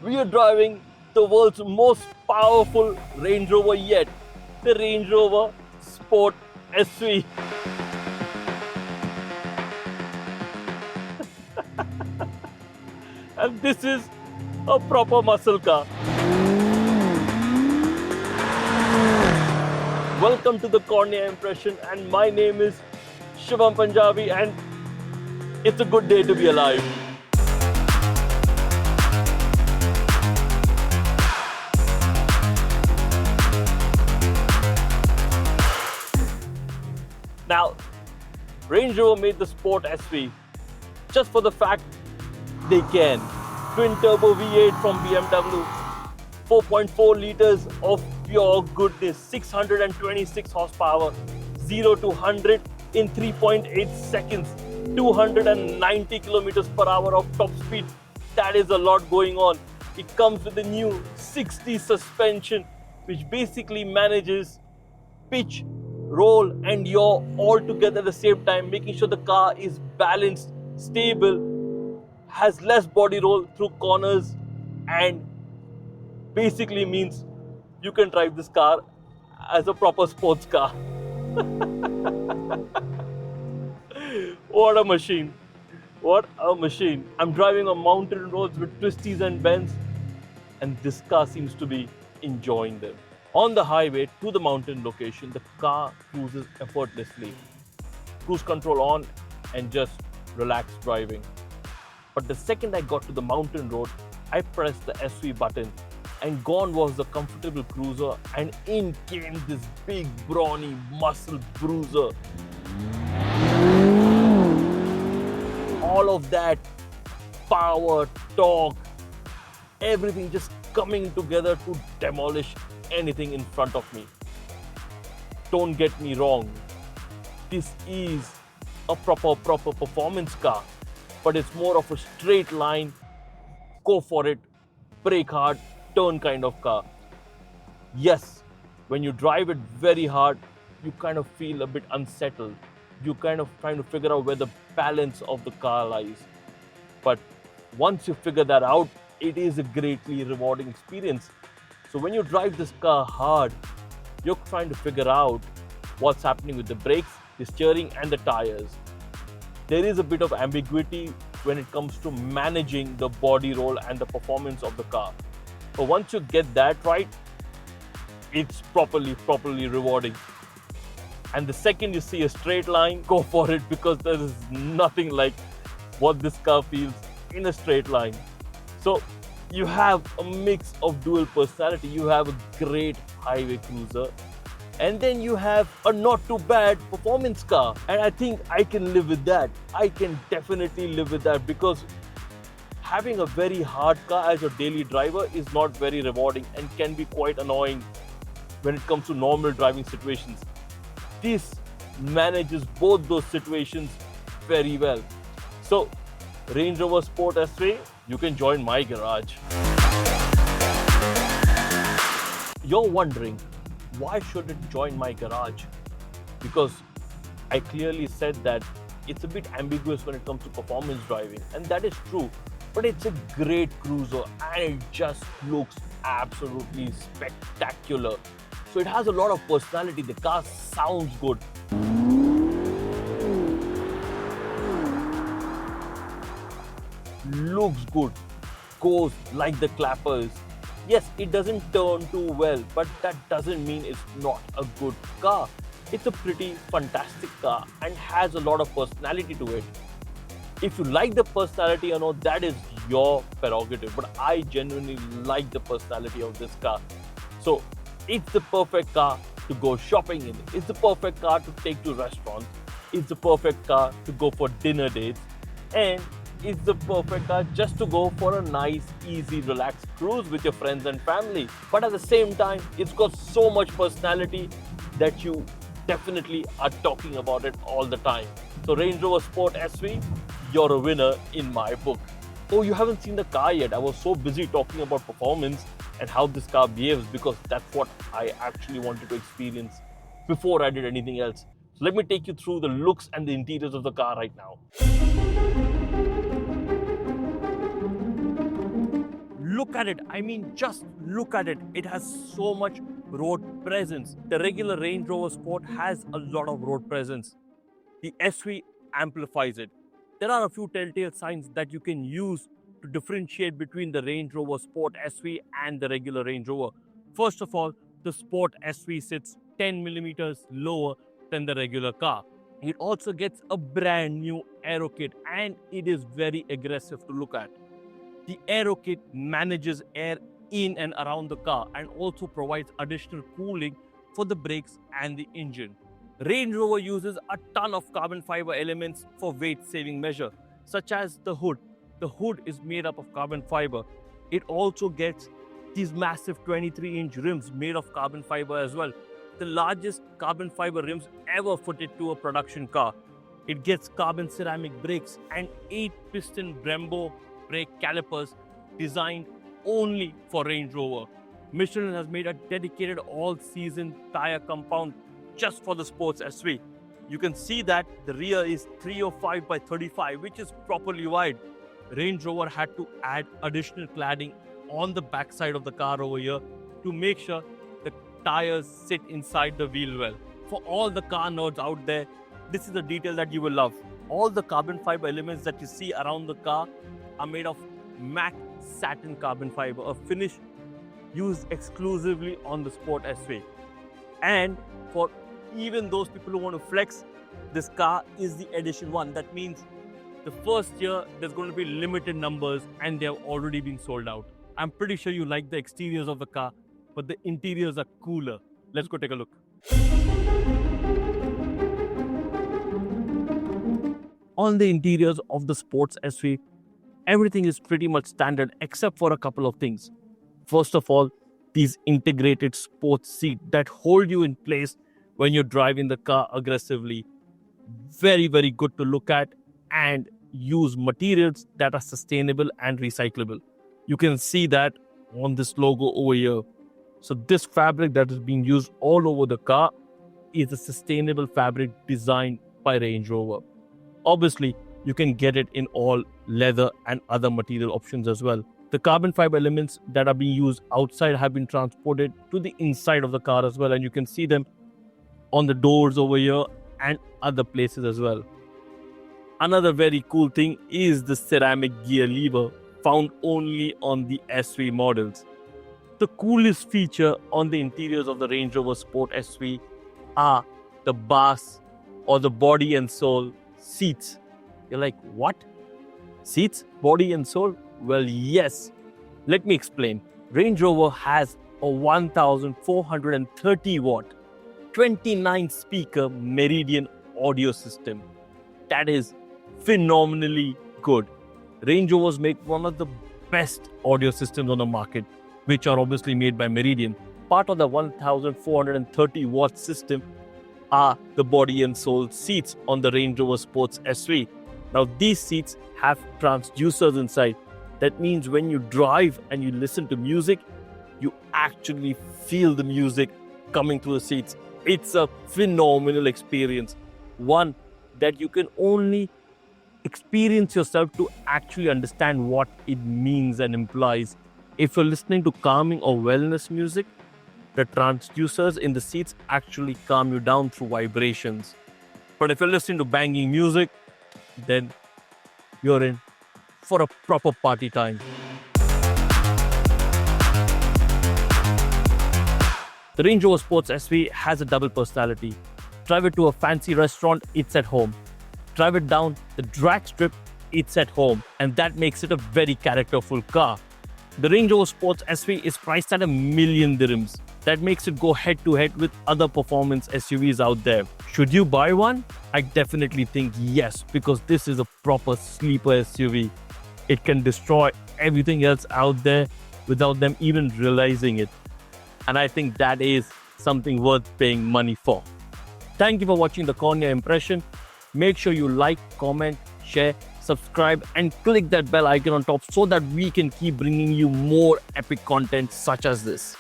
We are driving the world's most powerful Range Rover yet, the Range Rover Sport SV. And this is a proper muscle car. Welcome to the Cornea Impression, and my name is Shivaum Punjabi, and it's a good day to be alive. Now, Range Rover made the Sport SV just for the fact they can. Twin turbo V8 from BMW, 4.4 liters of pure goodness, 626 horsepower, 0 to 100 in 3.8 seconds, 290 kilometers per hour of top speed. That is a lot going on. It comes with a new 60 suspension, which basically manages pitch, roll and yaw all together at the same time, making sure the car is balanced, stable, has less body roll through corners, and basically means you can drive this car as a proper sports car. What a machine. What a machine. I'm driving on mountain roads with twisties and bends, and this car seems to be enjoying them. On the highway to the mountain location, the car cruises effortlessly. Cruise control on and just relaxed driving. But the second I got to the mountain road, I pressed the SV button and gone was the comfortable cruiser, and in came this big brawny muscle bruiser. All of that power, torque, everything just coming together to demolish anything in front of me. Don't get me wrong, this is a proper performance car, but it's more of a straight line, go for it, brake hard, turn kind of car. Yes, when you drive it very hard, you kind of feel a bit unsettled. You kind of trying to figure out where the balance of the car lies. But once you figure that out, it is a greatly rewarding experience. So when you drive this car hard, you're trying to figure out what's happening with the brakes, the steering and the tires. There is a bit of ambiguity when it comes to managing the body roll and the performance of the car. But once you get that right, it's properly rewarding. And the second you see a straight line, go for it, because there is nothing like what this car feels in a straight line. So you have a mix of dual personality. You have a great highway cruiser, and then you have a not too bad performance car. And I think I can live with that. I can definitely live with that, because having a very hard car as your daily driver is not very rewarding and can be quite annoying when it comes to normal driving situations. This manages both those situations very well. So, Range Rover Sport SV, you can join my garage. You're wondering, why should it join my garage? Because I clearly said that it's a bit ambiguous when it comes to performance driving, and that is true. But it's a great cruiser and it just looks absolutely spectacular. So it has a lot of personality. The car sounds good. Looks good. Goes like the clappers. Yes, it doesn't turn too well, but that doesn't mean it's not a good car. It's a pretty fantastic car and has a lot of personality to it. If you like the personality or not, that is your prerogative. But I genuinely like the personality of this car. So it's the perfect car to go shopping in. It's the perfect car to take to restaurants. It's the perfect car to go for dinner dates. And it's the perfect car just to go for a nice, easy, relaxed cruise with your friends and family. But at the same time, it's got so much personality that you definitely are talking about it all the time. So Range Rover Sport SV, you're a winner in my book. Oh, you haven't seen the car yet. I was so busy talking about performance and how this car behaves, because that's what I actually wanted to experience before I did anything else. So let me take you through the looks and the interiors of the car right now. look at it. I mean, just look at it. It has so much road presence. The regular Range Rover Sport has a lot of road presence. The SV amplifies it. There are a few telltale signs that you can use to differentiate between the Range Rover Sport SV and the regular Range Rover. First of all, the Sport SV sits 10 millimeters lower than the regular car. It also gets a brand new aero kit and it is very aggressive to look at. The aero kit manages air in and around the car and also provides additional cooling for the brakes and the engine. Range Rover uses a ton of carbon fiber elements for weight saving measure, such as the hood. The hood is made up of carbon fiber. It also gets these massive 23-inch rims made of carbon fiber as well. The largest carbon fiber rims ever fitted to a production car. It gets carbon ceramic brakes and 8-piston Brembo brake calipers designed only for Range Rover. Michelin has made a dedicated all-season tire compound just for the Sports SV. You can see that the rear is 305 by 35, which is properly wide. Range Rover had to add additional cladding on the backside of the car over here to make sure the tires sit inside the wheel well. For all the car nerds out there, this is a detail that you will love. All the carbon fiber elements that you see around the car are made of matte satin carbon fiber, a finish used exclusively on the Sport SV. And for even those people who want to flex, this car is the edition 1. That means the first year there's going to be limited numbers and they have already been sold out. I'm pretty sure you like the exteriors of the car, but the interiors are cooler. Let's go take a look. On the interiors of the Sports SV, everything is pretty much standard except for a couple of things. First of all, these integrated sports seats that hold you in place when you're driving the car aggressively. Very, very good to look at and use materials that are sustainable and recyclable. You can see that on this logo over here. So this fabric that is being used all over the car is a sustainable fabric designed by Range Rover. Obviously, you can get it in all leather and other material options as well. The carbon fiber elements that are being used outside have been transported to the inside of the car as well, and you can see them on the doors over here and other places as well. Another very cool thing is the ceramic gear lever found only on the SV models. The coolest feature on the interiors of the Range Rover Sport SV are the bars or the body and soul seats. You're like, what? Seats, body and soul? Well, yes. Let me explain. Range Rover has a 1430 watt, 29 speaker Meridian audio system. That is phenomenally good. Range Rovers make one of the best audio systems on the market, which are obviously made by Meridian. Part of the 1430 watt system are the body and soul seats on the Range Rover Sports SV. Now these seats have transducers inside. That means when you drive and you listen to music, you actually feel the music coming through the seats. It's a phenomenal experience. One that you can only experience yourself to actually understand what it means and implies. If you're listening to calming or wellness music, the transducers in the seats actually calm you down through vibrations. But if you're listening to banging music, then you're in for a proper party time. The Range Rover Sports SV has a double personality. Drive it to a fancy restaurant, it's at home. Drive it down the drag strip, it's at home. And that makes it a very characterful car. The Range Rover Sports SV is priced at $1 million dirhams. That makes it go head to head with other performance SUVs out there. Should you buy one? I definitely think yes, because this is a proper sleeper SUV. It can destroy everything else out there without them even realizing it. And I think that is something worth paying money for. Thank you for watching the Cornea Impression. Make sure you like, comment, share, subscribe and click that bell icon on top so that we can keep bringing you more epic content such as this.